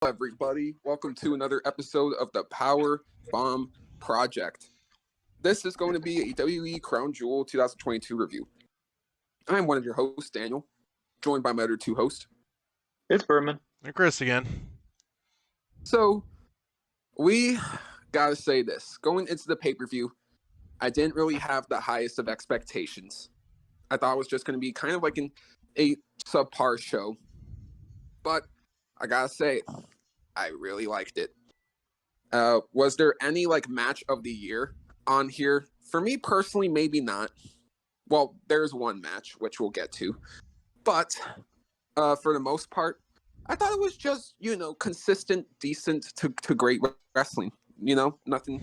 everybody. Welcome to another episode of the Power Bomb Project. This is going to be a WWE Crown Jewel 2022 review. I'm one of your hosts, Daniel, joined by my other two hosts. It's Berman. And Chris again. So, we gotta say this. Going into the pay per view, I didn't really have the highest of expectations. I thought it was just going to be kind of like a subpar show. But I gotta say, I really liked it. Was there any match of the year on here? For me personally, maybe not. Well, there's one match which we'll get to, but for the most part, I thought it was just consistent, decent to great wrestling. Nothing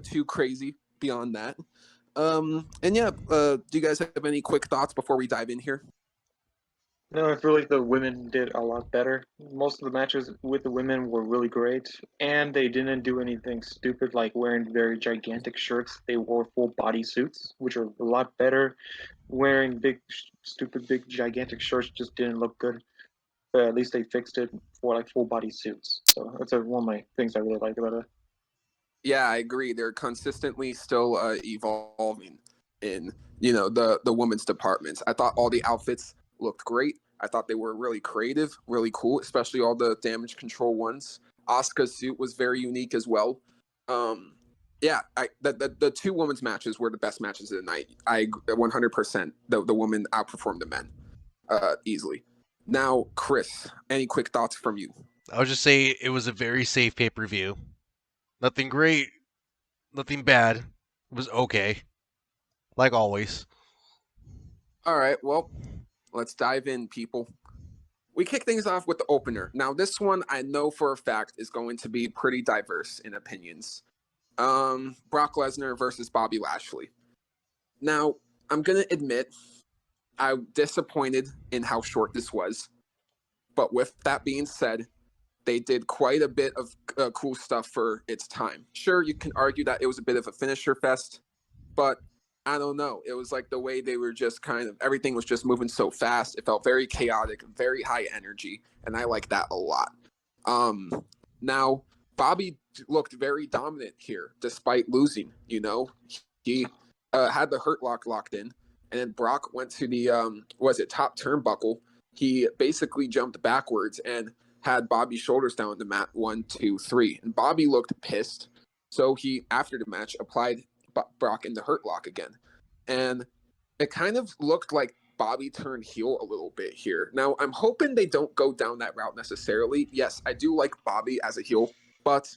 too crazy beyond that. And yeah, do you guys have any quick thoughts before we dive in here? No, I feel like the women did a lot better. Most of the matches with the women were really great, and they didn't do anything stupid like wearing very gigantic shirts. They wore full body suits, which are a lot better. Wearing stupid, big, gigantic shirts just didn't look good. But at least they fixed it for like full body suits. So that's one of my things I really like about it. Yeah, I agree. They're consistently still evolving in the women's departments. I thought all the outfits looked great. I thought they were really creative, really cool, especially all the damage control ones. Asuka's suit was very unique as well. Yeah, the two women's matches were the best matches of the night. I 100%. The women outperformed the men easily. Now, Chris, any quick thoughts from you? I would just say it was a very safe pay-per-view. Nothing great, nothing bad. It was okay, like always. All right, well, let's dive in, people. We kick things off with the opener. Now, this one I know for a fact is going to be pretty diverse in opinions. Brock Lesnar versus Bobby Lashley. Now, I'm gonna admit I'm disappointed in how short this was. But with that being said, they did quite a bit of cool stuff for its time. Sure, you can argue that it was a bit of a finisher fest, but I don't know. It was like the way they were just kind of everything was just moving so fast. It felt very chaotic, very high energy, and I like that a lot. Um, Now Bobby looked very dominant here, despite losing. He had the hurt lock locked in, and then Brock went to the was it top turnbuckle. He basically jumped backwards and had Bobby's shoulders down the mat 1, 2, 3, and Bobby looked pissed. So he, after the match, applied Brock in the hurt lock again, and it kind of looked like Bobby turned heel a little bit here. Now I'm hoping they don't go down that route necessarily. Yes, I do like Bobby as a heel, but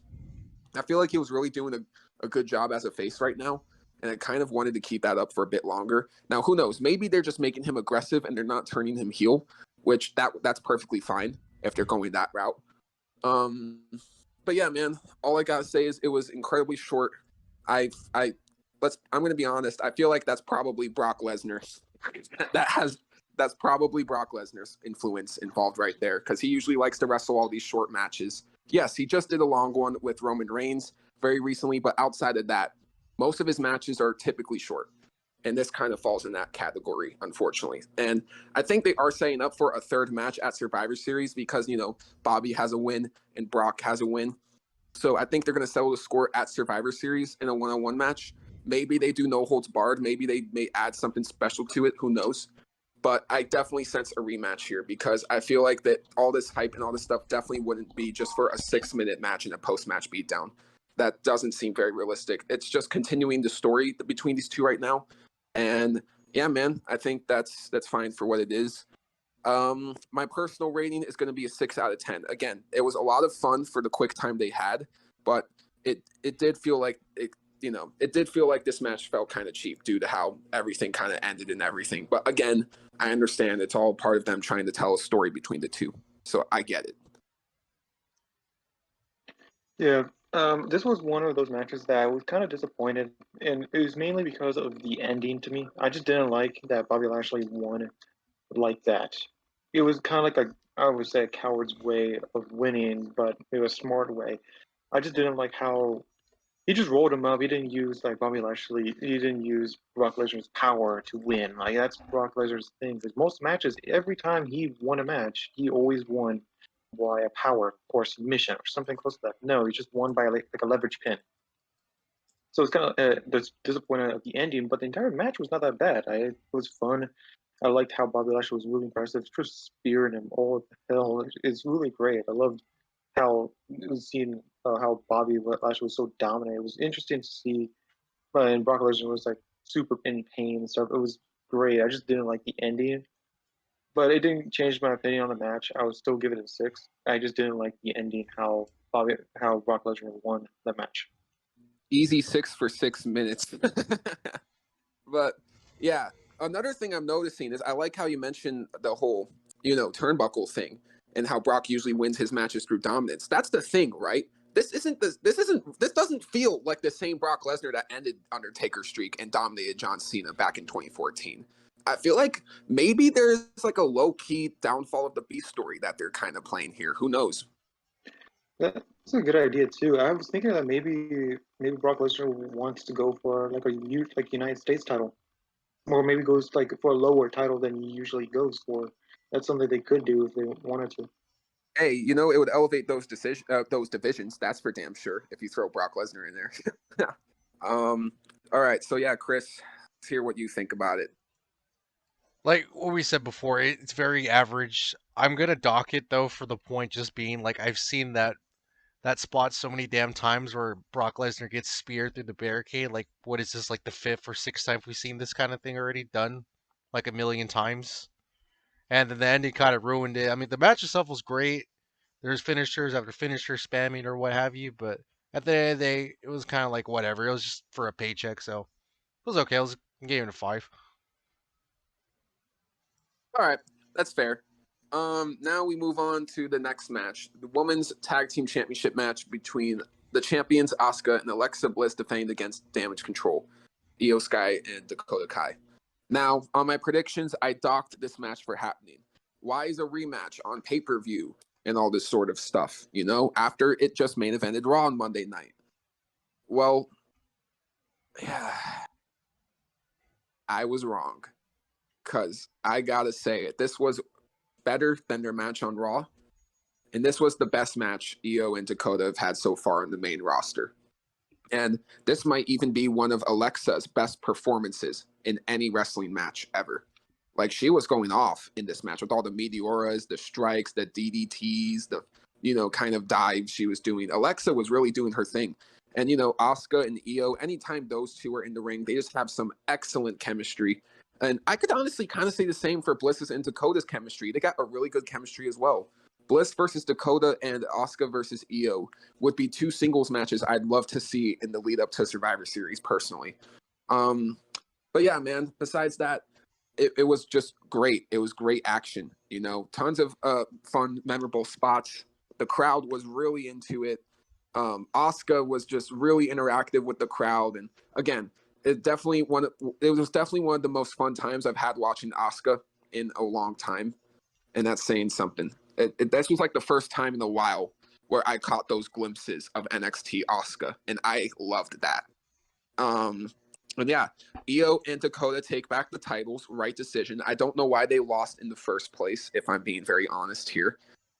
I feel like he was really doing a good job as a face right now. And I kind of wanted to keep that up for a bit longer. Now, who knows? Maybe they're just making him aggressive and they're not turning him heel, which that's perfectly fine if they're going that route. Um, but yeah, man, all I gotta say is it was incredibly short. I'm gonna be honest. I feel like that's probably Brock Lesnar's. that has that's probably Brock Lesnar's influence involved right there because he usually likes to wrestle all these short matches. Yes, he just did a long one with Roman Reigns very recently, but outside of that, most of his matches are typically short. And this kind of falls in that category, unfortunately. And I think they are setting up for a third match at Survivor Series because, Bobby has a win and Brock has a win. So I think they're going to settle the score at Survivor Series in a one-on-one match. Maybe they do no holds barred. Maybe they may add something special to it. Who knows? But I definitely sense a rematch here because I feel like that all this hype and all this stuff definitely wouldn't be just for a 6-minute match and a post-match beatdown. That doesn't seem very realistic. It's just continuing the story between these two right now. And yeah, man, I think that's fine for what it is. My personal rating is going to be a 6 out of 10. Again, it was a lot of fun for the quick time they had, but it did feel like it did feel like this match felt kind of cheap due to how everything kind of ended and everything. But again, I understand it's all part of them trying to tell a story between the two, so I get it. Yeah, this was one of those matches that I was kind of disappointed, and it was mainly because of the ending to me. I just didn't like that Bobby Lashley won like that. It was kind of like I would say, a coward's way of winning, but it was a smart way. I just didn't like how he just rolled him up. He didn't use like Bobby Lashley. He didn't use Brock Lesnar's power to win. Like that's Brock Lesnar's thing. Because most matches, every time he won a match, he always won by a power or submission or something close to that. No, he just won by like a leverage pin. So it's kind of disappointed at the ending, but the entire match was not that bad. It was fun. I liked how Bobby Lashley was really impressive. Just spearing him all the hell. It's really great. I loved how it was seen how Bobby Lashley was so dominant. It was interesting to see, and Brock Lesnar was like super in pain and stuff. It was great. I just didn't like the ending, but it didn't change my opinion on the match. I would still give it a 6. I just didn't like the ending. How Brock Lesnar won the match. Easy 6 for 6 minutes. But yeah, another thing I'm noticing is I like how you mentioned the whole, turnbuckle thing and how Brock usually wins his matches through dominance. That's the thing, right? This doesn't feel like the same Brock Lesnar that ended Undertaker's streak and dominated John Cena back in 2014. I feel like maybe there's like a low key downfall of the Beast story that they're kind of playing here. Who knows? That's a good idea too. I was thinking that maybe Brock Lesnar wants to go for like a United States title, or maybe goes like for a lower title than he usually goes for. That's something they could do if they wanted to. Hey, it would elevate those divisions. That's for damn sure. If you throw Brock Lesnar in there. All right. So yeah, Chris, let's hear what you think about it. Like what we said before, it's very average. I'm gonna dock it though for the point just being like I've seen that spot so many damn times where Brock Lesnar gets speared through the barricade. Like what is this, like the 5th or 6th time we've seen this kind of thing already done, like a million times? And then the ending kind of ruined it. I mean, the match itself was great. There's finishers after finisher spamming or what have you, but at the end of the day, it was kind of like whatever. It was just for a paycheck, so it was okay. I was gave it a 5. All right, that's fair. Now we move on to the next match, the women's tag team championship match between the champions Asuka and Alexa Bliss defending against Damage Control, Io Sky and Dakota Kai. Now, on my predictions, I docked this match for happening. Why is a rematch on pay-per-view and all this sort of stuff, after it just main evented Raw on Monday night? Well, yeah, I was wrong. Because I gotta say it, this was better than their match on Raw. And this was the best match Io and Dakota have had so far on the main roster. And this might even be one of Alexa's best performances in any wrestling match ever. Like, she was going off in this match with all the Meteoras, the strikes, the DDTs, the, kind of dives she was doing. Alexa was really doing her thing. And, Asuka and Io, anytime those two are in the ring, they just have some excellent chemistry. And I could honestly kind of say the same for Bliss's and Dakota's chemistry. They got a really good chemistry as well. Bliss versus Dakota and Asuka versus Io would be 2 singles matches I'd love to see in the lead up to Survivor Series personally. But yeah, man, besides that, it was just great. It was great action, tons of fun, memorable spots. The crowd was really into it. Asuka was just really interactive with the crowd. And again, it was definitely one of the most fun times I've had watching Asuka in a long time. And that's saying something. This was like the first time in a while where I caught those glimpses of NXT Asuka, and I loved that. And yeah, Io and Dakota take back the titles, right decision. I don't know why they lost in the first place, if I'm being very honest here,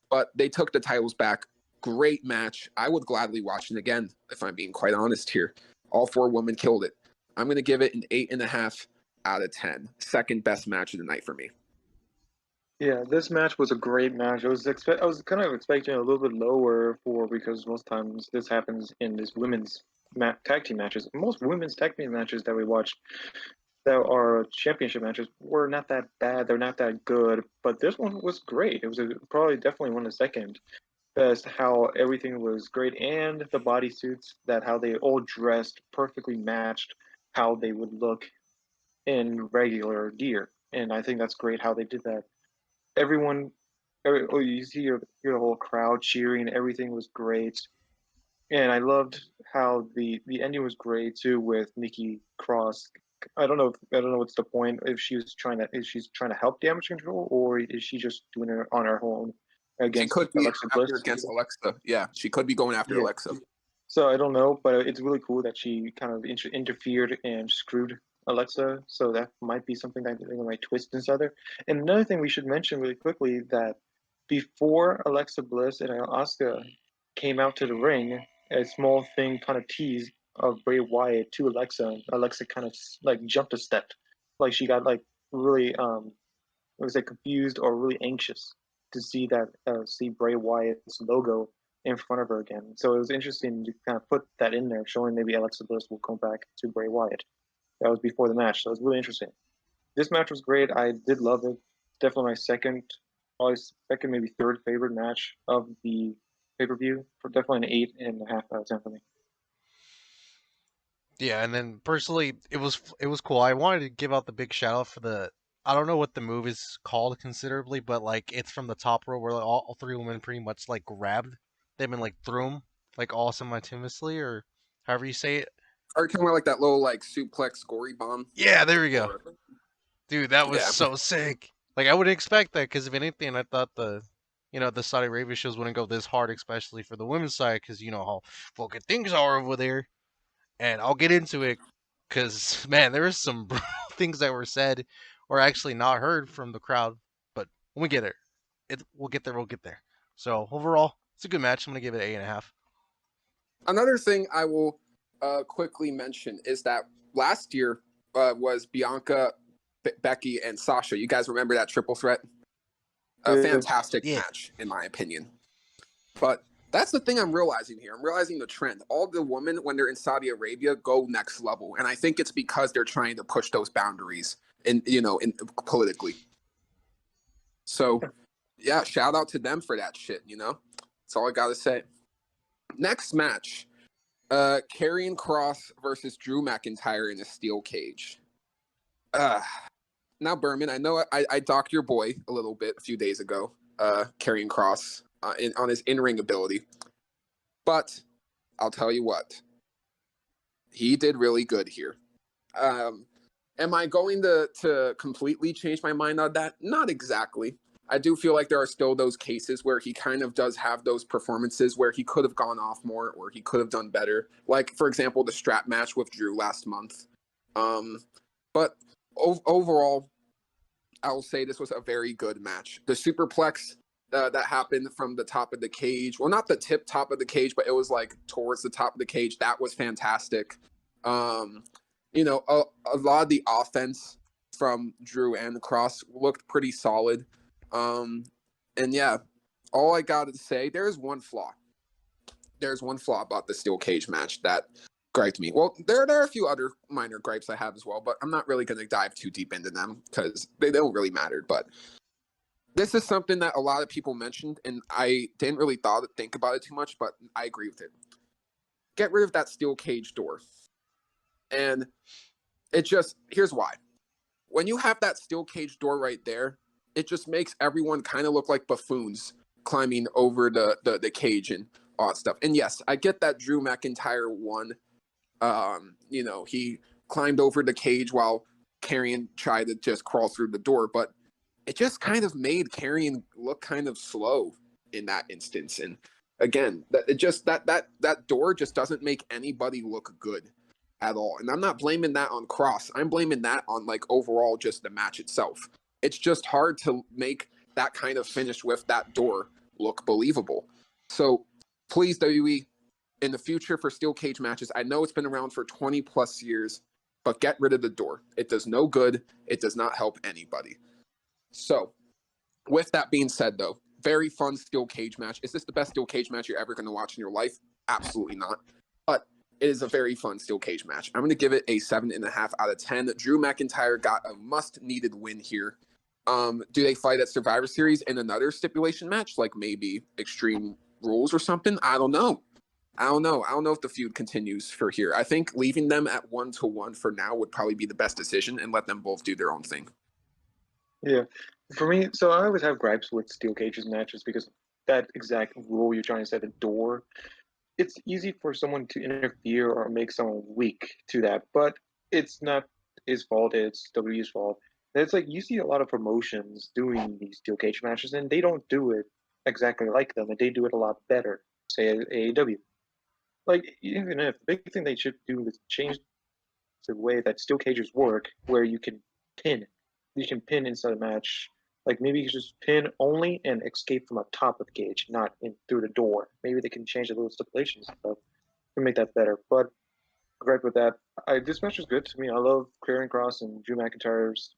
but they took the titles back. Great match. I would gladly watch it again, if I'm being quite honest here. All 4 women killed it. I'm going to give it an 8.5 out of 10. Second best match of the night for me. Yeah, this match was a great match. I was kind of expecting a little bit lower because most times this happens in this women's tag team matches. Most women's tag team matches that we watch that are championship matches were not that bad. They're not that good, but this one was great. It was probably definitely one of the second best. How everything was great, and the bodysuits, how they all dressed perfectly matched how they would look in regular gear, and I think that's great how they did that. Everyone, you see your whole crowd cheering. Everything was great, and I loved how the ending was great too with Nikki Cross. I don't know what's the point if she's trying to help Damage Control, or is she just doing it on her own She against could be Alexa Bliss? after against Alexa. Yeah, she could be going after Yeah. Alexa. So I don't know, but it's really cool that she kind of interfered and screwed Alexa. So that might be something that they might twist inside there. And another thing we should mention really quickly that before Alexa Bliss and Asuka came out to the ring, a small thing kind of teased of Bray Wyatt to Alexa. And Alexa kind of like jumped a step, like she got like really was it confused or really anxious to see that see Bray Wyatt's logo in front of her again. So it was interesting to kind of put that in there, showing maybe Alexa Bliss will come back to Bray Wyatt. That was before the match, so it was really interesting. This match was great. I did love it. Definitely my second, probably second, maybe third favorite match of the pay per view. For definitely an 8.5 out of 10 for me. Yeah, and then personally, it was cool. I wanted to give out the big shout out for the I don't know what the move is called considerably, but like it's from the top row where like, all three women pretty much like grabbed them and like threw them like all simultaneously or however you say it. Are you talking about like that little like suplex gory bomb? Yeah, there we go, Or dude. That was yeah, so sick. Like I wouldn't expect that because if anything, I thought the Saudi Arabia shows wouldn't go this hard, especially for the women's side, because you know how fucking things are over there. And I'll get into it because man, there is some things that were said or actually not heard from the crowd. But when we get there, we'll get there. We'll get there. So overall, it's a good match. I'm gonna give it 8.5. another thing I will quickly mention is that last year was Bianca, Becky, and Sasha. You guys remember that triple threat? A Yeah. fantastic Yeah, match, in my opinion. But that's the thing I'm realizing here. I'm realizing the trend. All the women, when they're in Saudi Arabia, go next level, and I think it's because they're trying to push those boundaries, in politically. So, yeah, shout out to them for that shit. That's all I gotta say. Next match, Karrion Kross versus Drew McIntyre in a steel cage. Uh, Now, Berman, I know I docked your boy a little bit a few days ago, Karrion Kross, on his in-ring ability. But I'll tell you what, he did really good here. Am I going to completely change my mind on that? Not exactly. I do feel like there are still those cases where he kind of does have those performances where he could have gone off more or he could have done better. Like, for example, the strap match with Drew last month. But overall, I will say this was a very good match. The superplex that happened from the top of the cage, well, not the tip top of the cage, but it was like towards the top of the cage. That was fantastic. Um, a lot of the offense from Drew and Cross looked pretty solid. And yeah, all I got to say, there's one flaw. There's one flaw about the steel cage match that griped me. Well, there are a few other minor gripes I have as well, but I'm not really going to dive too deep into them because they don't really matter. But this is something that a lot of people mentioned, and I didn't really think about it too much, but I agree with it. Get rid of that steel cage door. And here's why. When you have that steel cage door right there, it just makes everyone kind of look like buffoons climbing over the cage and all that stuff. And yes, I get that Drew McIntyre won. He climbed over the cage while Karrion tried to just crawl through the door, but it just kind of made Karrion look kind of slow in that instance. And again, that door just doesn't make anybody look good at all. And I'm not blaming that on Cross. I'm blaming that on like overall just the match itself. It's just hard to make that kind of finish with that door look believable. So please, WWE, in the future for steel cage matches, I know it's been around for 20 plus years, but get rid of the door. It does no good. It does not help anybody. So, with that being said, though, very fun steel cage match. Is this the best steel cage match you're ever going to watch in your life? Absolutely not. But it is a very fun steel cage match. I'm going to give it a 7.5 out of 10. Drew McIntyre got a much-needed win here. Do they fight at Survivor Series in another stipulation match, like maybe Extreme Rules or something? I don't know. I don't know if the feud continues for here. I think leaving them at 1-1 for now would probably be the best decision and let them both do their own thing. Yeah. For me, so I always have gripes with steel cages matches because that exact rule you're trying to set, the door, it's easy for someone to interfere or make someone weak to that, but it's not his fault, it's WWE's fault. And it's like you see a lot of promotions doing these steel cage matches and they don't do it exactly like them, and they do it a lot better, say AEW. Like even if the big thing they should do is change the way that steel cages work, where you can pin inside a match Like maybe you just pin only and escape from up top of the cage, not in through the door. Maybe they can change the little stipulations and stuff to make that better. But right with that, this match was good to me. I love Karrion Cross and Drew McIntyre's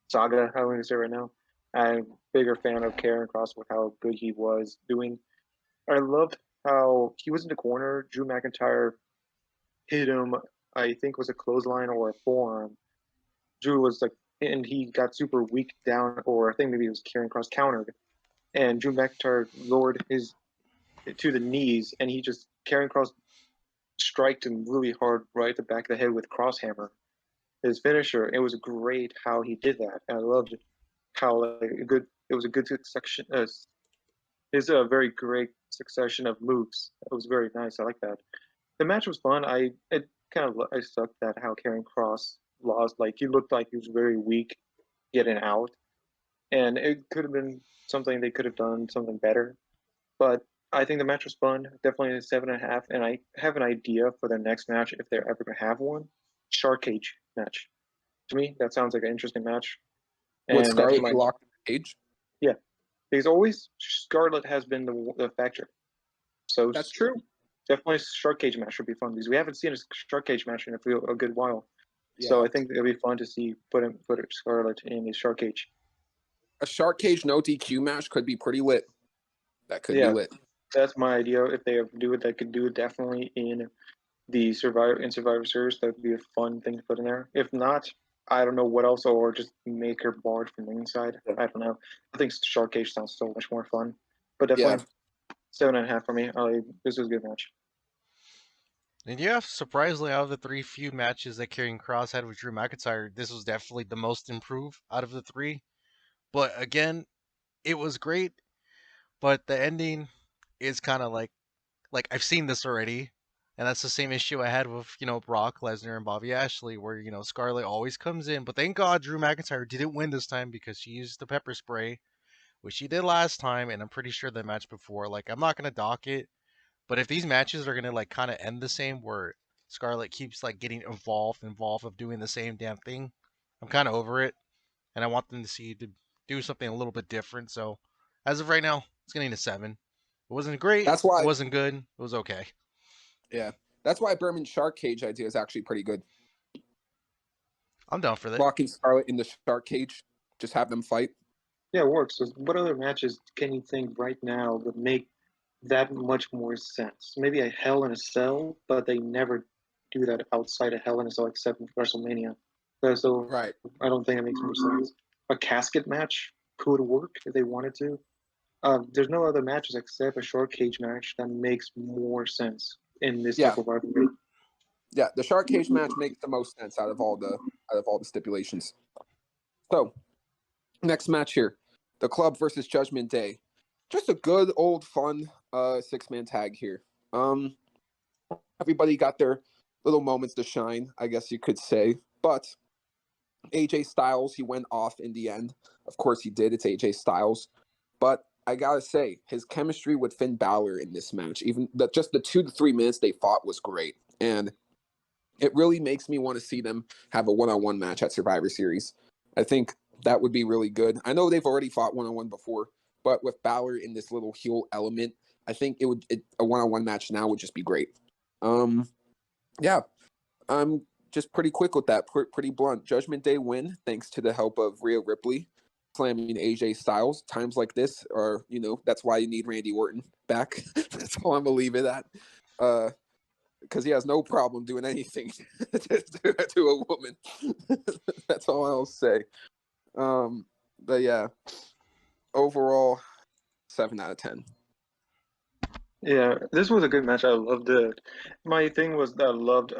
saga. How I'm going to say right now. I'm a bigger fan of Karrion Cross with how good he was doing. I loved how he was in the corner. Drew McIntyre hit him. I think was a clothesline or a forearm. Drew was like, and he got super weak down, or I think maybe it was Karrion Cross countered, and Drew McIntyre lowered his to the knees, and he just Karrion Cross striked him really hard right at the back of the head with crosshammer, his finisher. It was great how he did that. And I loved how like a good it was a good succession. It's a very great succession of moves. It was very nice. I like that. The match was fun. I sucked at how Karrion Cross lost. Like he looked like he was very weak getting out, and it could have been something they could have done something better. But I think the match was fun. Definitely a 7.5. And I have an idea for their next match if they're ever gonna have one. Shark Cage match. To me, that sounds like an interesting match. Would And that's Scarlett my be locked in the cage? yeah. Because always Scarlett has been the factor. So That's true. definitely Shark Cage match would be fun because we haven't seen a Shark Cage match in a good while. Yeah. So I think it'll be fun to see put Scarlett in a Shark Cage. A Shark Cage no DQ match could be pretty lit. That could be lit. That's my idea. If they ever do it, they could do it definitely in the Survivor Series. That would be a fun thing to put in there. If not, I don't know what else, or just make her barred from ringside. Yeah. I don't know. I think Shark Cage sounds so much more fun. But definitely 7.5 for me. This was a good match. And yeah, surprisingly, out of the 3 feud matches that Karrion Cross had with Drew McIntyre, this was definitely the most improved out of the 3. But again, it was great, but the ending is kind of like I've seen this already, and that's the same issue I had with Brock Lesnar and Bobby Ashley, where Scarlett always comes in, but thank God Drew McIntyre didn't win this time because she used the pepper spray, which she did last time, and I'm pretty sure the match before. Like I'm not gonna dock it, but if these matches are gonna like kind of end the same, where Scarlett keeps like getting involved of doing the same damn thing, I'm kind of over it, and I want them to do something a little bit different. So as of right now, it's getting a 7. It wasn't great. That's why It wasn't good. It was okay. Yeah. That's why Berman's Shark Cage idea is actually pretty good. I'm down for that. Locking Scarlett in the Shark Cage, just have them fight. Yeah, it works. So what other matches can you think right now would make that much more sense? Maybe a Hell in a Cell, but they never do that outside of Hell in a Cell except in WrestleMania. So Right. I don't think it makes more sense. A casket match could work if they wanted to. There's no other matches except a short cage match that makes more sense in this type of rivalry. Yeah, the Shark Cage match makes the most sense out of all the stipulations. So, next match here. The Club versus Judgment Day. Just a good old fun 6-man tag here. Everybody got their little moments to shine, I guess you could say. But AJ Styles, he went off in the end. Of course he did. It's AJ Styles. But I gotta say, his chemistry with Finn Balor in this match, even just the 2 to 3 minutes they fought was great. And it really makes me want to see them have a one-on-one match at Survivor Series. I think that would be really good. I know they've already fought one-on-one before, but with Balor in this little heel element, I think a one-on-one match now would just be great. Yeah, I'm just pretty quick with that, pretty blunt. Judgment Day win thanks to the help of Rhea Ripley slamming AJ Styles. Times like this are, that's why you need Randy Orton back. That's all I'm gonna leave it at. Because he has no problem doing anything to a woman. That's all I'll say. But yeah, overall, 7 out of 10. Yeah, this was a good match. I loved it. My thing was that I loved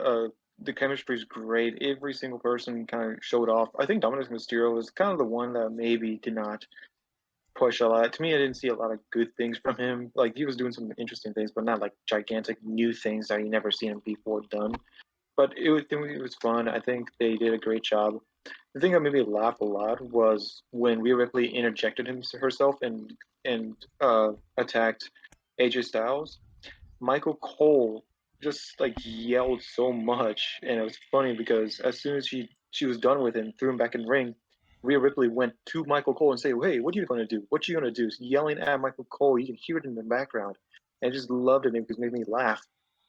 the chemistry is great. Every single person kind of showed off. I think Dominic Mysterio was kind of the one that maybe did not push a lot. To me, I didn't see a lot of good things from him. Like he was doing some interesting things, but not like gigantic new things that you never seen him before done. But it was fun. I think they did a great job. The thing that made me laugh a lot was when Rhea Ripley interjected herself and attacked AJ Styles. Michael Cole just like yelled so much, and it was funny because as soon as she was done with him, threw him back in the ring. Rhea Ripley went to Michael Cole and say, "Hey, what are you going to do? What are you going to do?" Yelling at Michael Cole. You can hear it in the background. And I just loved it because it made me laugh.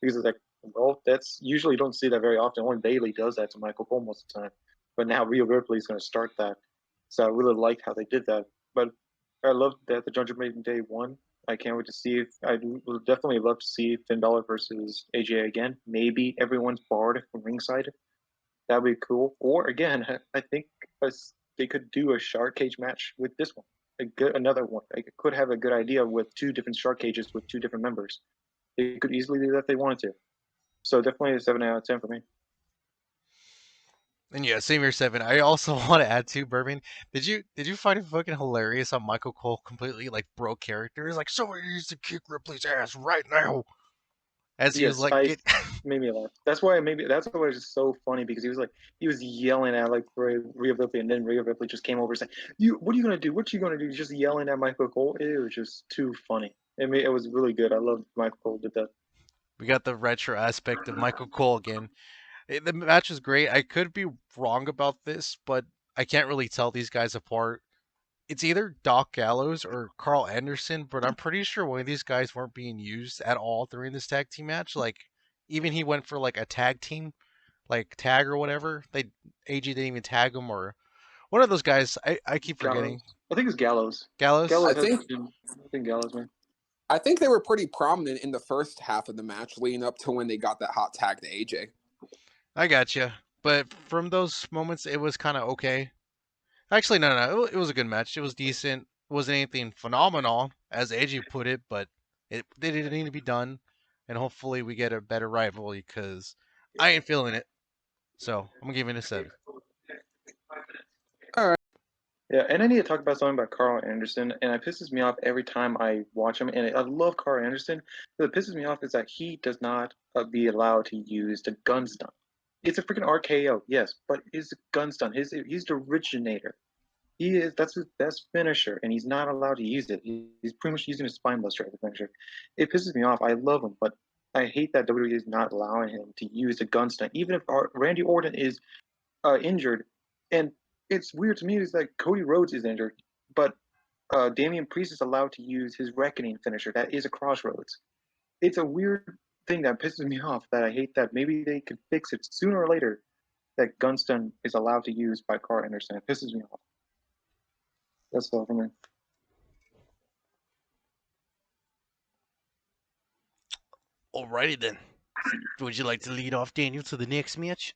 Because it's like, well, that's usually you don't see that very often. Only Bailey does that to Michael Cole most of the time. But now Rhea Ripley is going to start that. So I really liked how they did that. But I loved that the Judgment Day won. I can't wait to see if I would definitely love to see Finn Balor versus AJ again. Maybe everyone's barred from ringside. That'd be cool. Or again, I think they could do a shark cage match with this one. Another one. I could have a good idea with two different shark cages with two different members. They could easily do that if they wanted to. So definitely a 7 out of 10 for me. And yeah, same here, 7. I also want to add too, Bourbon. Did you find it fucking hilarious how Michael Cole completely like broke character? He's like, someone needs to kick Ripley's ass right now. As he was Yes, like, I get made me laugh. That's why it was just so funny because he was yelling at like Rhea Ripley, and then Rhea Ripley just came over saying, "You, what are you gonna do? What are you gonna do?" Just yelling at Michael Cole. It was just too funny. It was really good. I loved Michael Cole did that. we got the retro aspect of Michael Cole again. The match was great. I could be wrong about this, but I can't really tell these guys apart. It's either Doc Gallows or Carl Anderson, but I'm pretty sure one of these guys weren't being used at all during this tag team match. Like, even he went for like a tag team, like tag or whatever. AG didn't even tag him, or one of those guys. I keep forgetting. Gallows. I think it's Gallows. Gallows. I Gallows has. think I think Gallows, man. I think they were pretty prominent in the first half of the match, leading up to when they got that hot tag to AJ. I gotcha. But from those moments, it was kind of okay. Actually, no. It was a good match. It was decent. It wasn't anything phenomenal, as AJ put it, but it didn't need to be done. And hopefully, we get a better rivalry because I ain't feeling it. So I'm giving it a 7. All right. Yeah, and I need to talk about something about Carl Anderson, and it pisses me off every time I watch him. And I love Carl Anderson, but it pisses me off is that he does not be allowed to use the gun stun. It's a freaking RKO, yes, but it's a gun stun. He's the originator. That's his best finisher, and he's not allowed to use it. He's pretty much using a spine buster as a finisher. It pisses me off. I love him, but I hate that WWE is not allowing him to use the gun stun, even if Randy Orton is injured. And it's weird to me is that Cody Rhodes is injured, but Damian Priest is allowed to use his Reckoning finisher. That is a Crossroads. It's a weird thing that pisses me off. That I hate that maybe they could fix it sooner or later. That Gunston is allowed to use by Carl Anderson. It pisses me off. That's all for me. Alrighty then. Would you like to lead off, Daniel, to the next match?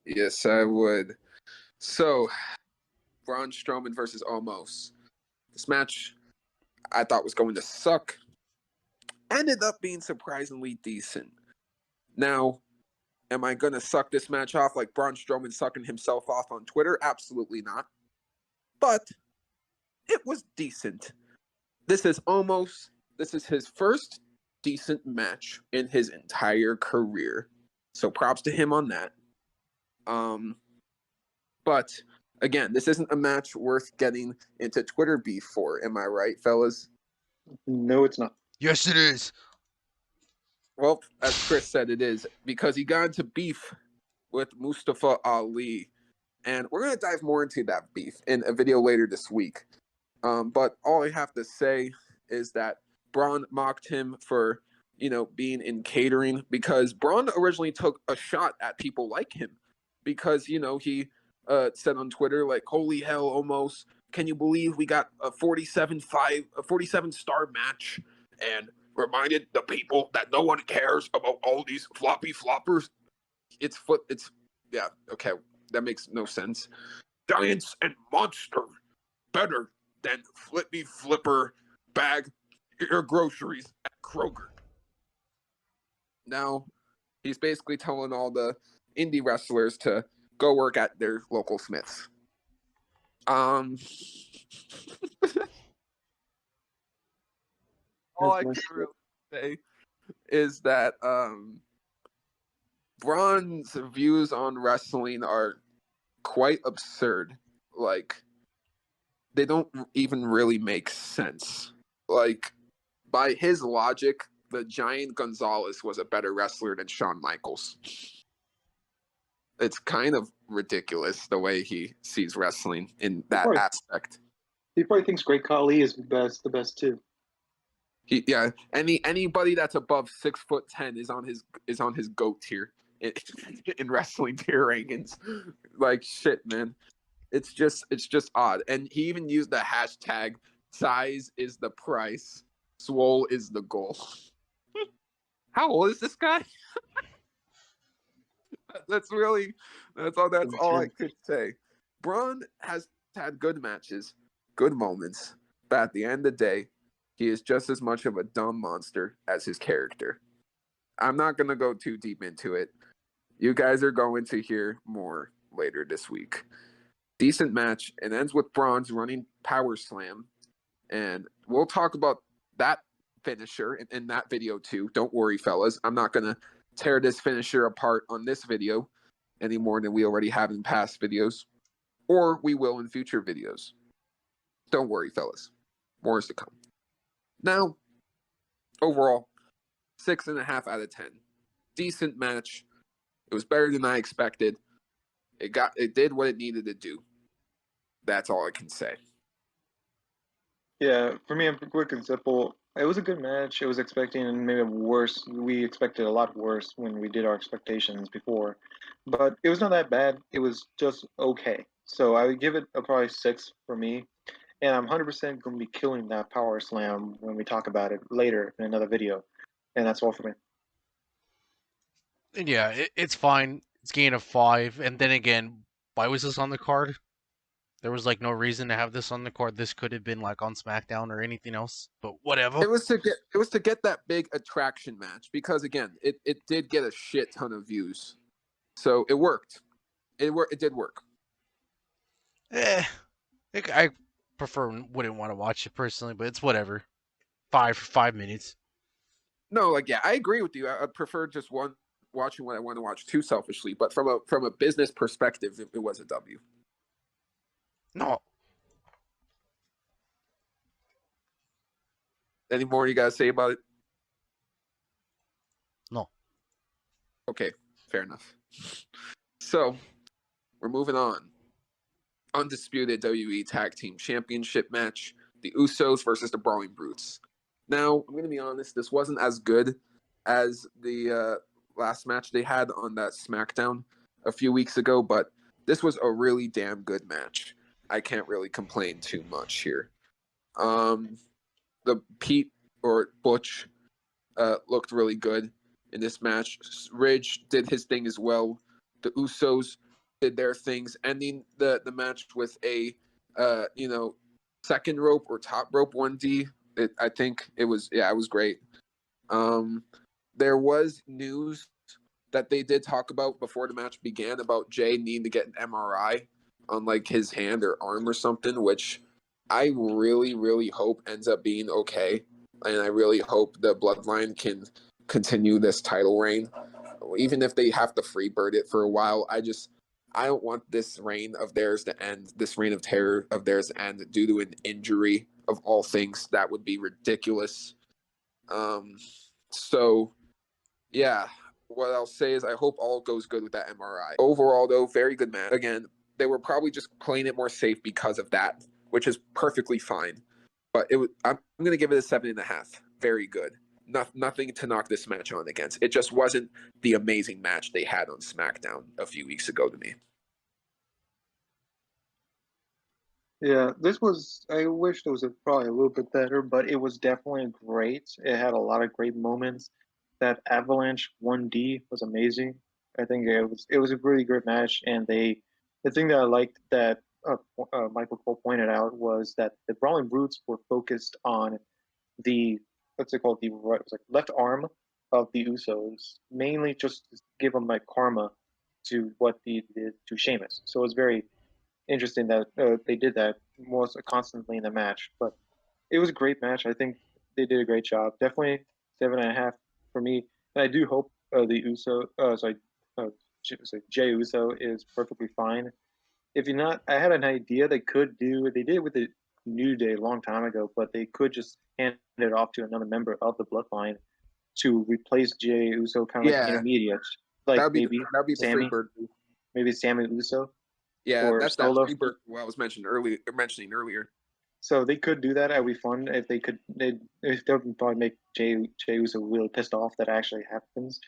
Yes, I would. So, Braun Strowman versus Omos. This match I thought was going to suck. Ended up being surprisingly decent. Now, am I going to suck this match off like Braun Strowman sucking himself off on Twitter? Absolutely not. But it was decent. This is his first decent match in his entire career. So props to him on that. But again, this isn't a match worth getting into Twitter beef for. Am I right, fellas? No, it's not. Yes, it is. Well, as Chris said, it is because he got into beef with Mustafa Ali. And we're going to dive more into that beef in a video later this week. But all I have to say is that Braun mocked him for, being in catering because Braun originally took a shot at people like him because, he said on Twitter, like, holy hell, almost. Can you believe we got a 47-star match and reminded the people that no one cares about all these floppy floppers? Yeah, okay. That makes no sense. Giants and Monster better than Flippy Flipper bag your groceries at Kroger. Now, he's basically telling all the indie wrestlers to go work at their local Smiths. All I can really say is that Braun's views on wrestling are quite absurd. Like, they don't even really make sense. Like, by his logic, the Giant Gonzalez was a better wrestler than Shawn Michaels. it's kind of ridiculous the way he sees wrestling in that Right. aspect. He probably thinks Great Khali is the best too. Anybody that's above 6'10" is on his GOAT tier in wrestling tier rankings. Like shit, man. It's just odd. And he even used the hashtag size is the price, swole is the goal. How old is this guy? that's all I could say. Braun has had good matches, good moments, but at the end of the day, he is just as much of a dumb monster as his character. I'm not going to go too deep into it. You guys are going to hear more later this week. Decent match. It ends with Braun's running power slam. And we'll talk about that finisher in that video too. Don't worry, fellas. I'm not going to tear this finisher apart on this video any more than we already have in past videos. Or we will in future videos. Don't worry, fellas. More is to come. Now, overall, 6.5 out of 10. Decent match. It was better than I expected. It did what it needed to do. That's all I can say. Yeah, for me, I'm quick and simple. It was a good match. It was expecting maybe worse. We expected a lot worse when we did our expectations before, but it was not that bad. It was just okay. So I would give it a probably 6 for me, and I'm 100% going to be killing that power slam when we talk about it later in another video, and that's all for me. And yeah, it's fine. It's gain of 5. And then again, why was this on the card? There was like no reason to have this on the card. This could have been like on SmackDown or anything else. But whatever. It was to get that big attraction match because again, it did get a shit ton of views. So it worked. It did work. I wouldn't want to watch it personally, but it's whatever. 5 for 5 minutes. No, like yeah, I agree with you. I prefer just watching what I want to watch too selfishly, but from a business perspective, it was a W. No. Any more you guys say about it? No. Okay, fair enough. So we're moving on. Undisputed WWE Tag Team Championship match: the Usos versus the Brawling Brutes. Now, I'm going to be honest, this wasn't as good as the last match they had on that SmackDown a few weeks ago, but this was a really damn good match. I can't really complain too much here. The Pete or Butch looked really good in this match. Ridge did his thing as well. The Usos did their things, ending the match with a second rope or top rope 1D. I think it was great. There was news that they did talk about before the match began about Jay needing to get an MRI on like his hand or arm or something, which I really, really hope ends up being okay. And I really hope the Bloodline can continue this title reign. Even if they have to freebird it for a while, I don't want this reign of theirs to end, this reign of terror of theirs to end due to an injury of all things. That would be ridiculous. So, yeah, what I'll say is I hope all goes good with that MRI. Overall, though, very good match. Again, they were probably just playing it more safe because of that, which is perfectly fine. But I'm going to give it a 7.5. Very good. Nothing to knock this match on against. It just wasn't the amazing match they had on SmackDown a few weeks ago to me. Yeah, this was. I wish it was probably a little bit better, but it was definitely great. It had a lot of great moments. That Avalanche 1D was amazing. I think it was a really great match, and the thing that I liked that Michael Cole pointed out was that the Brawling Brutes were focused on the what's it called the right, it was like left arm of the Usos, mainly just to give them like karma to what they did to Sheamus. So it was very interesting that they did that more so constantly in the match. But it was a great match. I think they did a great job. Definitely 7.5 for me. And I do hope Jay Uso is perfectly fine. If you're not, I had an idea they did it with the New Day a long time ago, but they could just hand it off to another member of the Bloodline to replace Jay Uso, kind of like Yeah, intermediate, like maybe that'd be the Sammy. freebird. maybe Sammy Uso Yeah, or that's that Solo. rebirth I was mentioning earlier. So they could do that. It'd be fun if they could. If they'll probably make Jey Uso really pissed off that actually happens.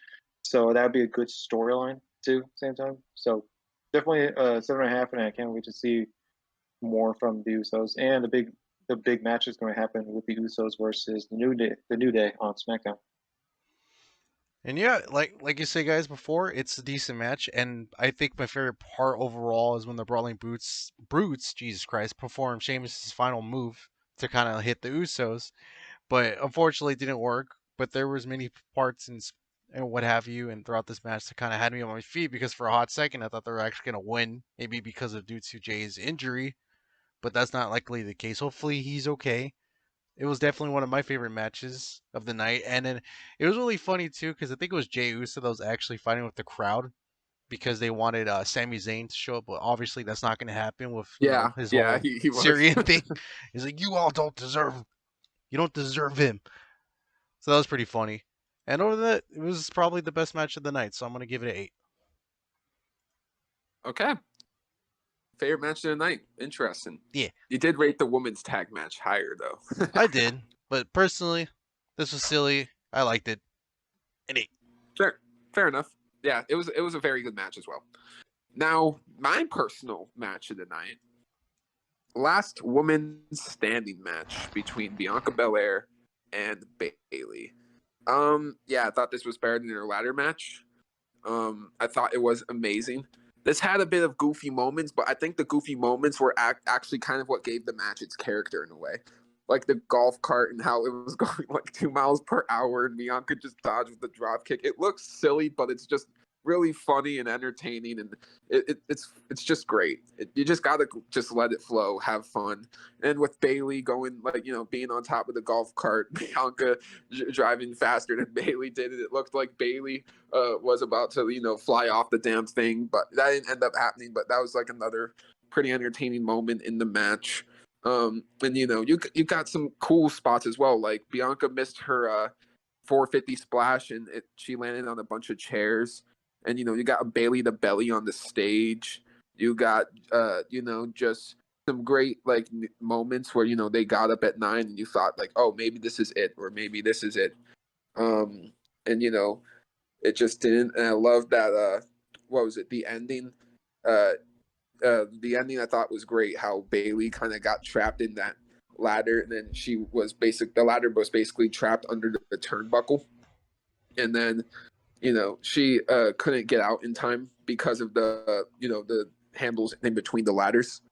So that'd be a good storyline too. Same time. So definitely 7.5, and I can't wait to see more from the Usos. And the big match is going to happen with the Usos versus the New Day on SmackDown. And yeah, like you say, guys, before, it's a decent match, and I think my favorite part overall is when the Brawling Brutes, Jesus Christ, perform Sheamus' final move to kind of hit the Usos, but unfortunately it didn't work. But there was many parts and what have you, and throughout this match that kind of had me on my feet because for a hot second I thought they were actually gonna win, maybe because of due to Jay's injury, but that's not likely the case. Hopefully he's okay. It was definitely one of my favorite matches of the night, and then it was really funny too because I think it was Jey Uso that was actually fighting with the crowd because they wanted Sami Zayn to show up, but obviously that's not going to happen with Yeah, his yeah, whole he was. Syrian thing. He's like, you all you don't deserve him. So that was pretty funny. And over that, it was probably the best match of the night, so I'm going to give it an 8. Okay. Favorite match of the night. Interesting. Yeah, You did rate the women's tag match higher though. I did, but personally, this was silly. I liked it. An 8. Fair enough. Yeah, it was a very good match as well. Now, my personal match of the night, last women's standing match between Bianca Belair and Bayley. Yeah, I thought this was better than their ladder match. I thought it was amazing. This had a bit of goofy moments, but I think the goofy moments were actually kind of what gave the match its character in a way. Like the golf cart and how it was going like 2 miles per hour, and Bianca just dodged with the drop kick. It looks silly, but it's just really funny and entertaining, and it's just great. You just gotta just let it flow, have fun. And with Bayley going like being on top of the golf cart, Bianca driving faster than Bayley did, it looked like Bayley was about to fly off the damn thing, but that didn't end up happening. But that was like another pretty entertaining moment in the match. And you got some cool spots as well. Like Bianca missed her 450 splash, and she landed on a bunch of chairs. And you got a Bayley the belly on the stage. You got just some great like moments where they got up at 9 and you thought like, oh, maybe this is it, or maybe this is it. And it just didn't. And I love that. What was it? Uh, the ending I thought was great. How Bayley kind of got trapped in that ladder, and then the ladder was basically trapped under the turnbuckle, and then she couldn't get out in time because of the handles in between the ladders.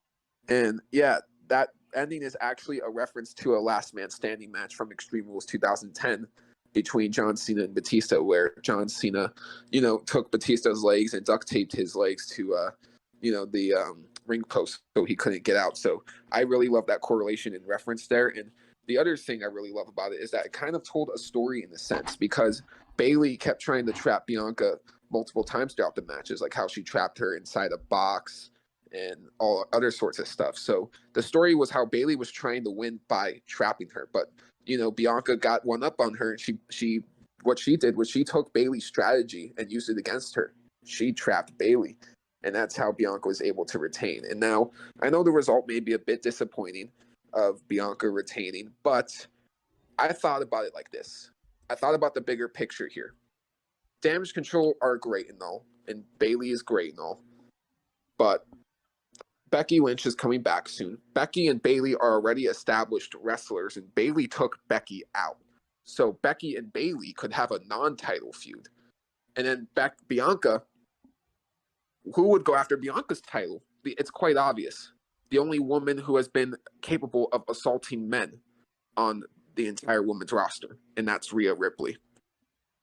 And yeah, that ending is actually a reference to a last man standing match from Extreme Rules 2010 between John Cena and Batista, where John Cena took Batista's legs and duct taped his legs to the ring post so he couldn't get out. So I really love that correlation and reference there. And the other thing I really love about it is that it kind of told a story in a sense, because Bayley kept trying to trap Bianca multiple times throughout the matches, like how she trapped her inside a box and all other sorts of stuff. So the story was how Bayley was trying to win by trapping her, but Bianca got one up on her, and she what she did was she took Bayley's strategy and used it against her. She trapped Bayley, and that's how Bianca was able to retain. And now I know the result may be a bit disappointing of Bianca retaining, but I thought about it like this. I thought about the bigger picture here. Damage control are great and all, and Bayley is great and all, but Becky Lynch is coming back soon. Becky and Bayley are already established wrestlers, and Bayley took Becky out. So Becky and Bayley could have a non-title feud. And then Bianca, who would go after Bianca's title? It's quite obvious. The only woman who has been capable of assaulting men on the entire women's roster, and that's Rhea Ripley.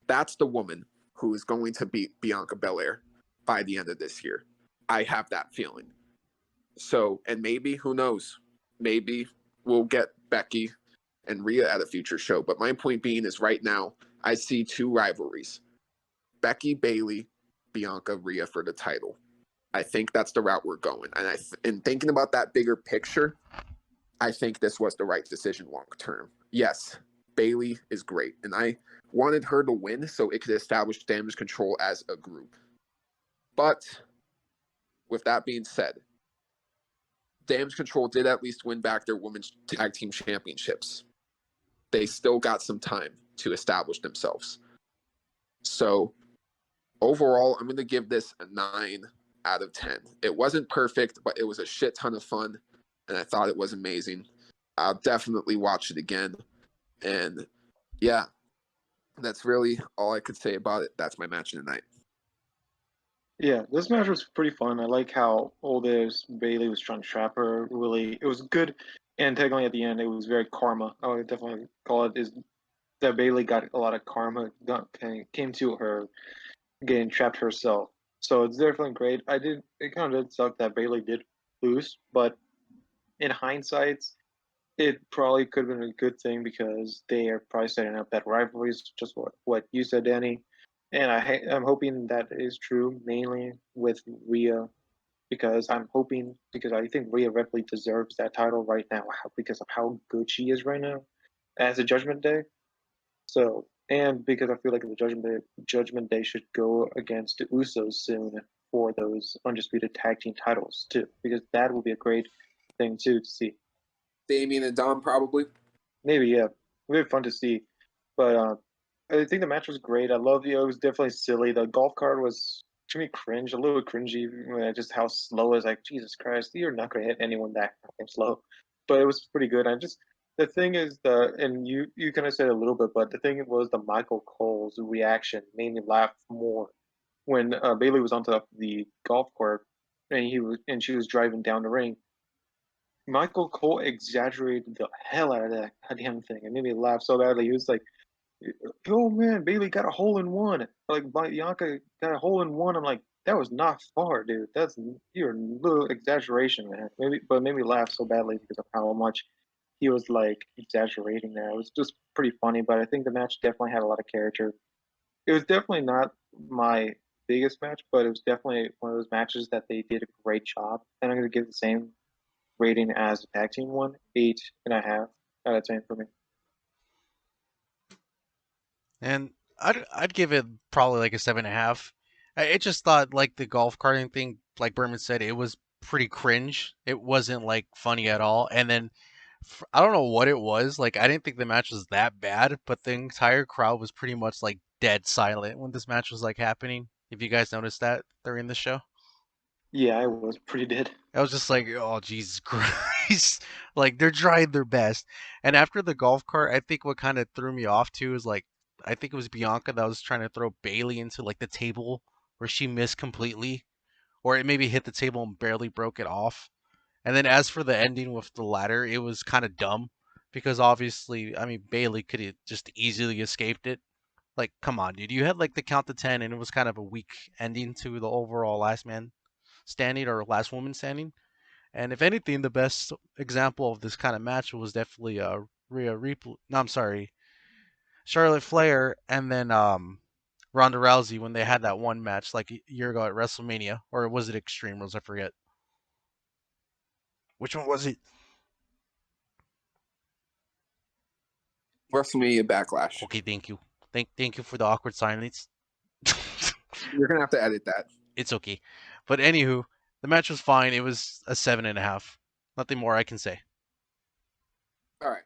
That's the woman who is going to beat Bianca Belair by the end of this year. I have that feeling. So, and maybe, who knows, maybe we'll get Becky and Rhea at a future show. But my point being is right now, I see two rivalries. Becky, Bayley, Bianca, Rhea for the title. I think that's the route we're going. And in thinking about that bigger picture, I think this was the right decision long term. Yes, Bayley is great. And I wanted her to win so it could establish Damage Control as a group. But with that being said, Damage Control did at least win back their women's tag team championships. They still got some time to establish themselves. So overall, I'm going to give this a 9 out of 10. It wasn't perfect, but it was a shit ton of fun, and I thought it was amazing. I'll definitely watch it again. And yeah, that's really all I could say about it. That's my match of the night. Yeah, this match was pretty fun. I like how Oldest Bailey was trying to trap her. Really, it was good. And technically, at the end, it was very karma. I would definitely call it is that Bailey got a lot of karma came to her getting trapped herself. So it's definitely great. It kind of did suck that Bailey did lose, but in hindsight, it probably could have been a good thing because they are probably setting up that rivalries, just what you said, Danny. And I'm hoping that is true mainly with Rhea because I think Rhea Ripley deserves that title right now because of how good she is right now as a Judgment Day. So, and because I feel like the Judgment Day should go against the Usos soon for those undisputed tag team titles too, because that will be a great thing too to see. Damien and Dom probably. Maybe, yeah, it would be fun to see. But I think the match was great. I love it was definitely silly. The golf cart was to me cringe, a little cringy. Just how slow is like Jesus Christ, you're not gonna hit anyone that fucking slow. But it was pretty good. I just the thing is and you kind of said a little bit, but the thing was the Michael Cole's reaction made me laugh more when Bailey was onto the golf court and she was driving down the ring. Michael Cole exaggerated the hell out of that damn thing. It made me laugh so badly. He was like, "Oh man, Bailey got a hole in one. Like Bianca got a hole in one." I'm like, "That was not far, dude. You're a little exaggeration, man." But it made me laugh so badly because of how much he was like exaggerating there. It was just pretty funny. But I think the match definitely had a lot of character. It was definitely not my biggest match, but it was definitely one of those matches that they did a great job. And I'm gonna give the same rating as the tag team one, 8.5 out of 10 for me. And I'd give it probably like a 7.5. I just thought like the golf carting thing, like Berman said, it was pretty cringe. It wasn't like funny at all. And then I don't know what it was. Like I didn't think the match was that bad, but the entire crowd was pretty much like dead silent when this match was like happening. If you guys noticed that during the show. Yeah, I was pretty dead. I was just like, oh Jesus Christ! Like they're trying their best. And after the golf cart, I think what kind of threw me off too is like, I think it was Bianca that was trying to throw Bailey into like the table where she missed completely, or it maybe hit the table and barely broke it off. And then as for the ending with the ladder, it was kind of dumb because obviously, I mean, Bailey could have just easily escaped it. Like, come on, dude, you had like the count to 10, and it was kind of a weak ending to the overall last man standing or last woman standing. And if anything, the best example of this kind of match was definitely Rhea Ripley. No, I'm sorry, Charlotte Flair, and then Ronda Rousey when they had that one match like a year ago at WrestleMania, or was it Extreme Rules? I forget. Which one was it? WrestleMania Backlash. Okay, thank you. Thank you for the awkward silence. You're gonna have to edit that. It's okay. But anywho, the match was fine. It was a 7.5. Nothing more I can say. All right.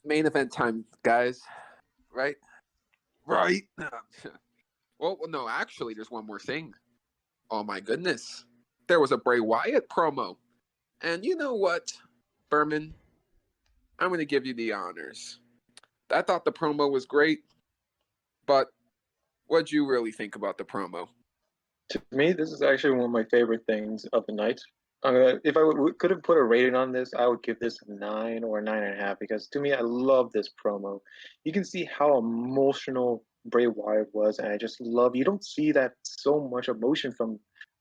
Main event time, guys. Right? Right. Well, no, actually, there's one more thing. Oh my goodness. There was a Bray Wyatt promo. And you know what, Berman? I'm going to give you the honors. I thought the promo was great, but what'd you really think about the promo? To me, this is actually one of my favorite things of the night. If could have put a rating on this, I would give this a 9 or 9.5 because to me, I love this promo. You can see how emotional Bray Wyatt was, and I just love. You don't see that so much emotion from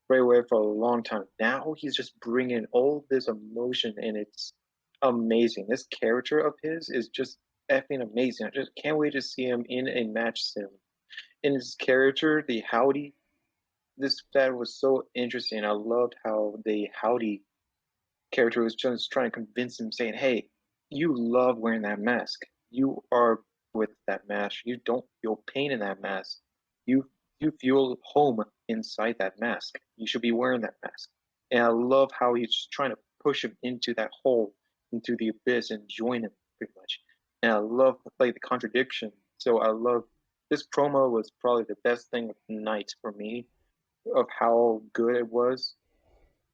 Bray Wyatt for a long time. Now he's just bringing all this emotion, and it's amazing. This character of his is just effing amazing. I just can't wait to see him in a match soon. In his character, the Howdy that was so interesting. I loved how the Howdy character was just trying to convince him, saying, "Hey, you love wearing that mask. You are with that mask. You don't feel pain in that mask. You feel home inside that mask." you should be wearing that mask. And I love how he's trying to push him into that hole, into the abyss, and join him pretty much. And I love like the contradiction. So I love this promo was probably the best thing of the night for me of how good it was.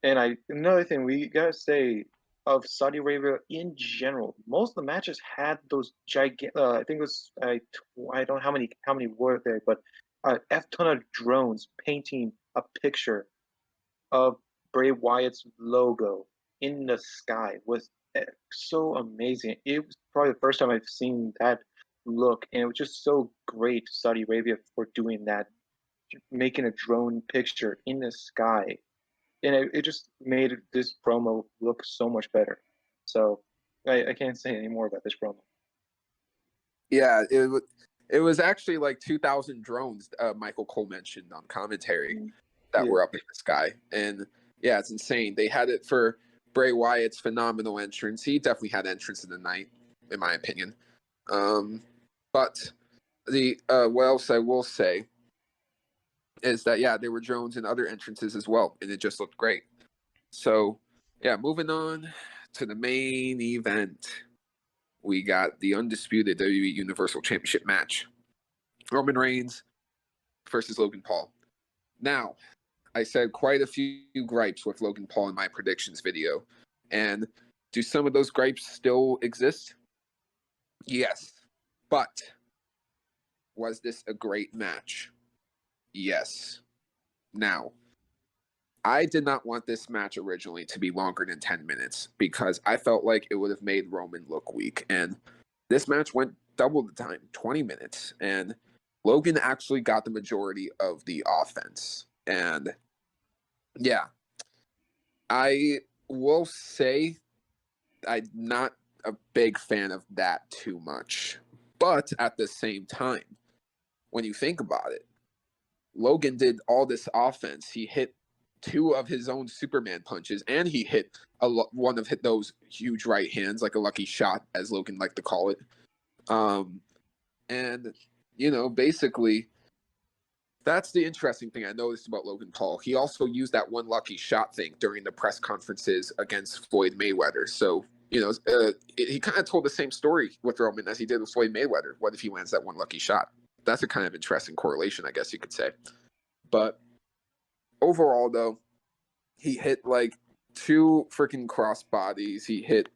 And another thing we gotta say of Saudi Arabia in general, most of the matches had those gigantic. I think it was I don't know how many were there, but a f ton of drones painting a picture of Bray Wyatt's logo in the sky was so amazing. It was probably the first time I've seen that look, and it was just so great, Saudi Arabia, for doing that, making a drone picture in the sky, and it just made this promo look so much better. So I can't say any more about this promo. Yeah, it was actually like 2,000 drones. Michael Cole mentioned on commentary that Yeah. were up in the sky, and yeah, it's insane. They had it for Bray Wyatt's phenomenal entrance. He definitely had entrance of the night, in my opinion. But the what else I will say is that yeah, there were drones in other entrances as well, and it just looked great. So yeah, moving on to the main event, we got the undisputed WWE Universal Championship match: Roman Reigns versus Logan Paul. Now, I said quite a few gripes with Logan Paul in my predictions video, and do some of those gripes still exist? Yes, but was this a great match? Yes. Now, I did not want this match originally to be longer than 10 minutes because I felt like it would have made Roman look weak. And this match went double the time, 20 minutes. And Logan actually got the majority of the offense. And yeah, I will say I'm not a big fan of that too much. But at the same time, when you think about it, Logan did all this offense. He hit two of his own Superman punches, and he hit one of those huge right hands, like a lucky shot, as Logan liked to call it. And basically, that's the interesting thing I noticed about Logan Paul. He also used that one lucky shot thing during the press conferences against Floyd Mayweather. So he kind of told the same story with Roman as he did with Floyd Mayweather. What if he lands that one lucky shot? That's a kind of interesting correlation, I guess you could say. But overall, though, he hit like two freaking cross bodies. He hit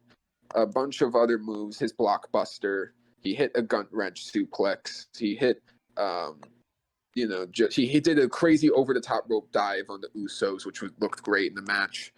a bunch of other moves. His blockbuster. He hit a gut wrench suplex. He hit, he did a crazy over the top rope dive on the Usos, which looked great in the match.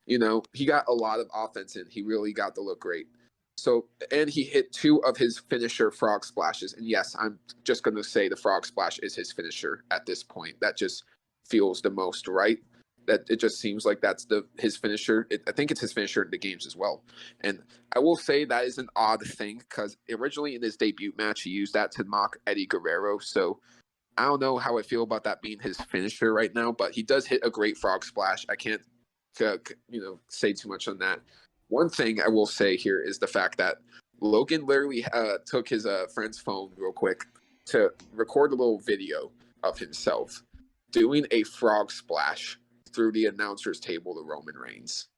He got a lot of offense in. He really got to look great. So, and he hit two of his finisher frog splashes. And yes, I'm just going to say the frog splash is his finisher at this point. That just feels the most right. That it just seems like that's his finisher. I think it's his finisher in the games as well. And I will say that is an odd thing because originally in his debut match, he used that to mock Eddie Guerrero. So I don't know how I feel about that being his finisher right now, but he does hit a great frog splash. I can't say too much on that. One thing I will say here is the fact that Logan literally took his friend's phone real quick to record a little video of himself doing a frog splash through the announcer's table to Roman Reigns.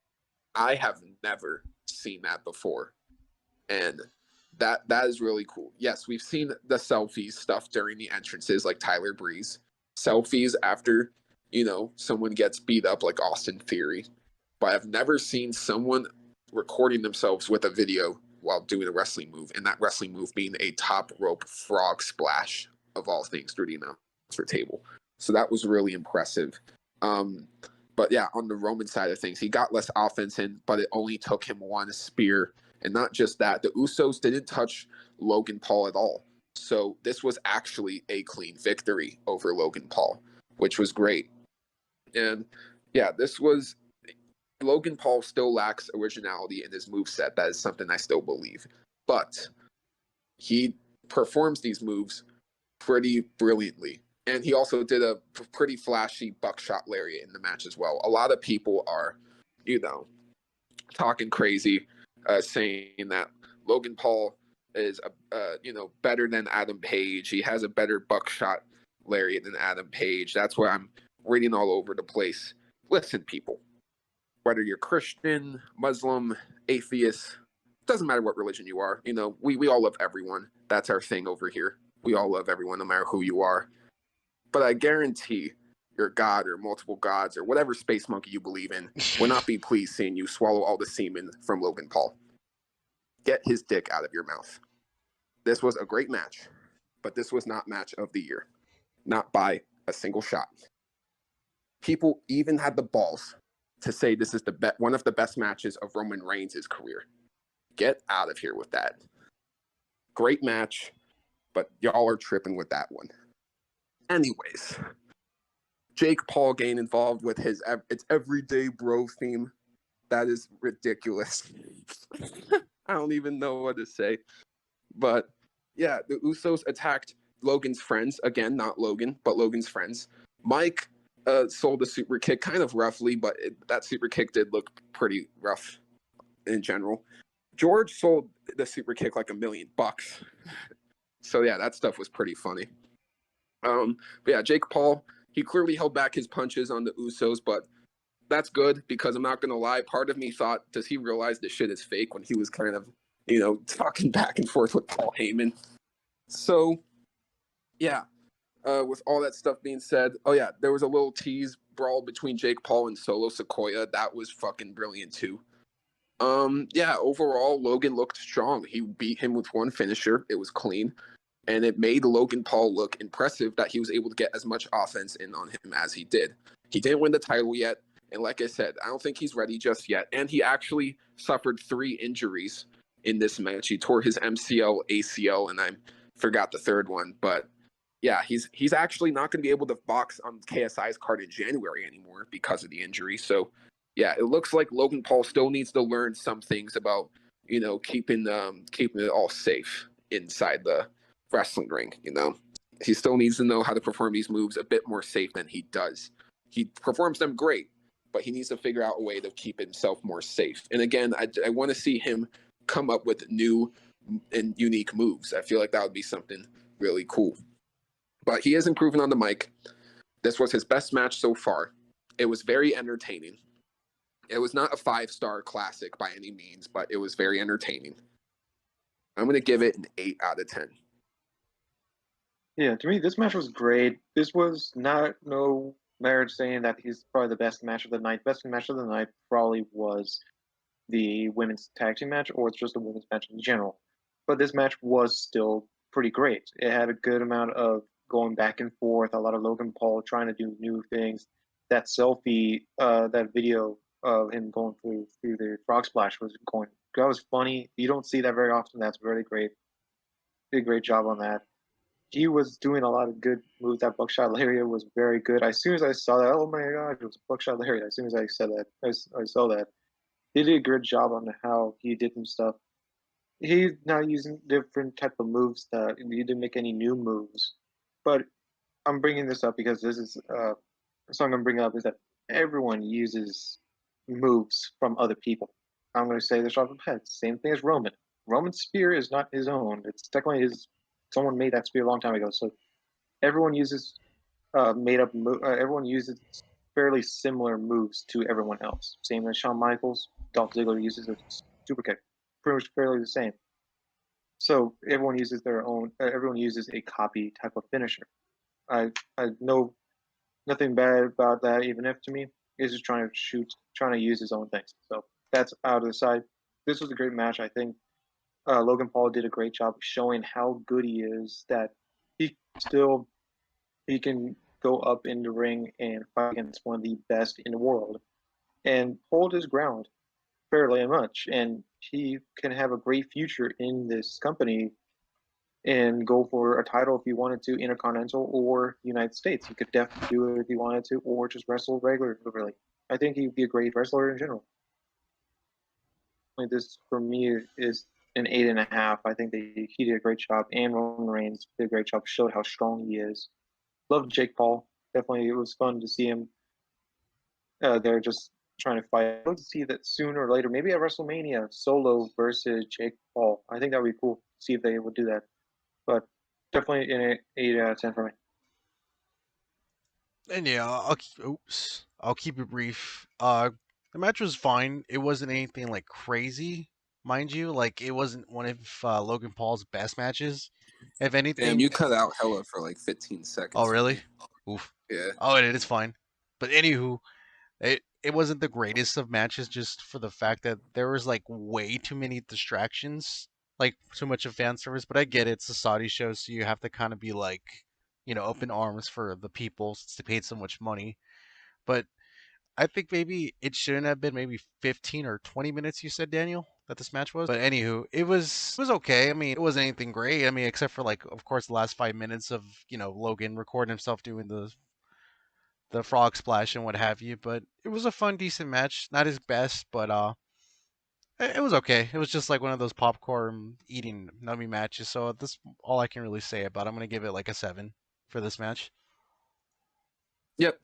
I have never seen that before. And that is really cool. Yes, we've seen the selfies stuff during the entrances like Tyler Breeze. Selfies after, someone gets beat up like Austin Theory. But I've never seen someone recording themselves with a video while doing a wrestling move, and that wrestling move being a top rope frog splash of all things through the announcer table. So that was really impressive. But yeah, on the Roman side of things, he got less offense in, but it only took him one spear. And not just that, the Usos didn't touch Logan Paul at all. So this was actually a clean victory over Logan Paul, which was great. And yeah, Logan Paul still lacks originality in his moveset. That is something I still believe. But he performs these moves pretty brilliantly. And he also did a pretty flashy buckshot lariat in the match as well. A lot of people are, talking crazy, saying that Logan Paul is, better than Adam Page. He has a better buckshot lariat than Adam Page. That's where I'm reading all over the place. Listen, people, whether you're Christian, Muslim, atheist, doesn't matter what religion you are. We all love everyone. That's our thing over here. We all love everyone, no matter who you are. But I guarantee your God or multiple gods or whatever space monkey you believe in will not be pleased seeing you swallow all the semen from Logan Paul. Get his dick out of your mouth. This was a great match, but this was not match of the year. Not by a single shot. People even had the balls to say this is one of the best matches of Roman Reigns' career. Get out of here with that. Great match, but y'all are tripping with that one. Anyways, Jake Paul getting involved with it's everyday bro theme. That is ridiculous. I don't even know what to say. But yeah, the Usos attacked Logan's friends. Again, not Logan, but Logan's friends. Mike sold the super kick kind of roughly, but that super kick did look pretty rough in general. George sold the super kick like $1 million. So yeah, that stuff was pretty funny. But yeah, Jake Paul, he clearly held back his punches on the Usos, but that's good because I'm not gonna lie. Part of me thought, does he realize this shit is fake when he was kind of, talking back and forth with Paul Heyman? So yeah, with all that stuff being said, oh yeah, there was a little tease brawl between Jake Paul and Solo Sikoa. That was fucking brilliant too. Yeah, overall, Logan looked strong. He beat him with one finisher. It was clean. And it made Logan Paul look impressive that he was able to get as much offense in on him as he did. He didn't win the title yet. And like I said, I don't think he's ready just yet. And he actually suffered 3 injuries in this match. He tore his MCL, ACL, and I forgot the third one. But yeah, he's actually not going to be able to box on KSI's card in January anymore because of the injury. So yeah, it looks like Logan Paul still needs to learn some things about, keeping it all safe inside the wrestling ring. He still needs to know how to perform these moves a bit more safe than he does. He performs them great, but he needs to figure out a way to keep himself more safe. And again, I want to see him come up with new and unique moves. I feel like that would be something really cool. But he is improving on the mic. This was his best match so far. It was very entertaining. It was not a 5-star classic by any means, but it was very entertaining. I'm going to give it an 8 out of 10. Yeah, to me, this match was great. This was no merit saying that he's probably the best match of the night. Best match of the night probably was the women's tag team match, or it's just a women's match in general. But this match was still pretty great. It had a good amount of going back and forth, a lot of Logan Paul trying to do new things. That selfie, that video of him going through the frog splash that was funny. You don't see that very often. That's really great. Did a great job on that. He was doing a lot of good moves. That buckshot lariat was very good. As soon as I saw that, oh my god, it was buckshot lariat. As soon as I said that, I saw that. He did a good job on how he did some stuff. He's now using different type of moves that he didn't make any new moves. But I'm bringing this up because this is the song I'm bringing up is that everyone uses moves from other people. I'm going to say this off the head. Same thing as Roman. Roman's spear is not his own. It's technically his. Someone made that spear a long time ago. So everyone uses everyone uses fairly similar moves to everyone else. Same as Shawn Michaels. Dolph Ziggler uses a super kick. Pretty much fairly the same. So everyone uses their own. Everyone uses a copy type of finisher. I know nothing bad about that. Even if to me, he's just trying to use his own things. So that's out of the side. This was a great match. I think Logan Paul did a great job of showing how good he is. That he still he can go up in the ring and fight against one of the best in the world and hold his ground fairly much. And he can have a great future in this company and go for a title if he wanted to, Intercontinental or United States. He could definitely do it if he wanted to, or just wrestle regularly. I think he'd be a great wrestler in general. Like this for me is an 8.5. I think that he did a great job, and Roman Reigns did a great job, showed how strong he is. Love Jake Paul. Definitely, it was fun to see him there just trying to fight. I'd love to see that sooner or later, maybe at WrestleMania, Solo versus Jake Paul. I think that would be cool to see if they would do that. But definitely an 8 out of 10 for me. And yeah, I'll keep it brief. The match was fine. It wasn't anything like crazy, mind you. Like it wasn't one of Logan Paul's best matches. If Damn, anything, you cut out hella for like 15 oh seconds for really? me. Oof. Yeah. Oh, it is fine. But anywho, it wasn't the greatest of matches just for the fact that there was like way too many distractions, like too much of fan service. But I get it, it's a Saudi show, so you have to kind of be like, open arms for the people since they paid so much money. But I think maybe it shouldn't have been maybe 15 or 20 minutes. You said, Daniel, that this match was. But anywho, it was okay. I mean, it wasn't anything great. I mean, except for like, of course, the last 5 minutes of Logan recording himself doing the frog splash and what have you. But it was a fun, decent match. Not his best, but it was okay. It was just like one of those popcorn eating nummy matches. So that's all I can really say about it. I'm gonna give it like a 7 for this match. Yep.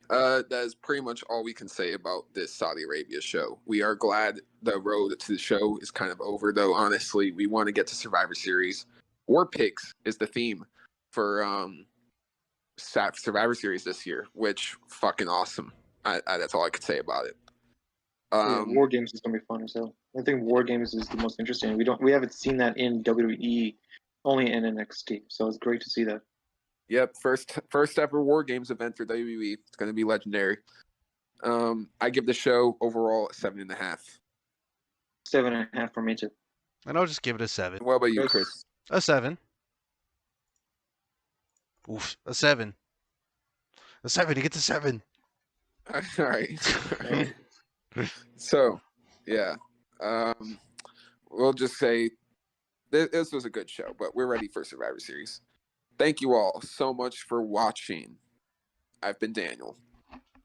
That is pretty much all we can say about this Saudi Arabia show. We are glad the road to the show is kind of over, though. Honestly, we want to get to Survivor Series. War Pigs is the theme for Survivor Series this year, which fucking awesome. That's all I could say about it. Yeah, War Games is gonna be fun as hell. I think War Games is the most interesting. We haven't seen that in WWE, only in NXT. So it's great to see that. Yep, first ever War Games event for WWE. It's going to be legendary. I give the show overall a 7.5. 7.5 for me too. And I'll just give it a 7. What about you, Chris? A 7. Oof, a 7. A 7. He gets a 7. All right. So, yeah. We'll just say this was a good show, but we're ready for Survivor Series. Thank you all so much for watching. I've been Daniel.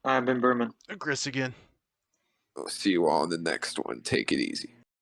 I've been Berman. Chris again. We'll see you all in the next one. Take it easy.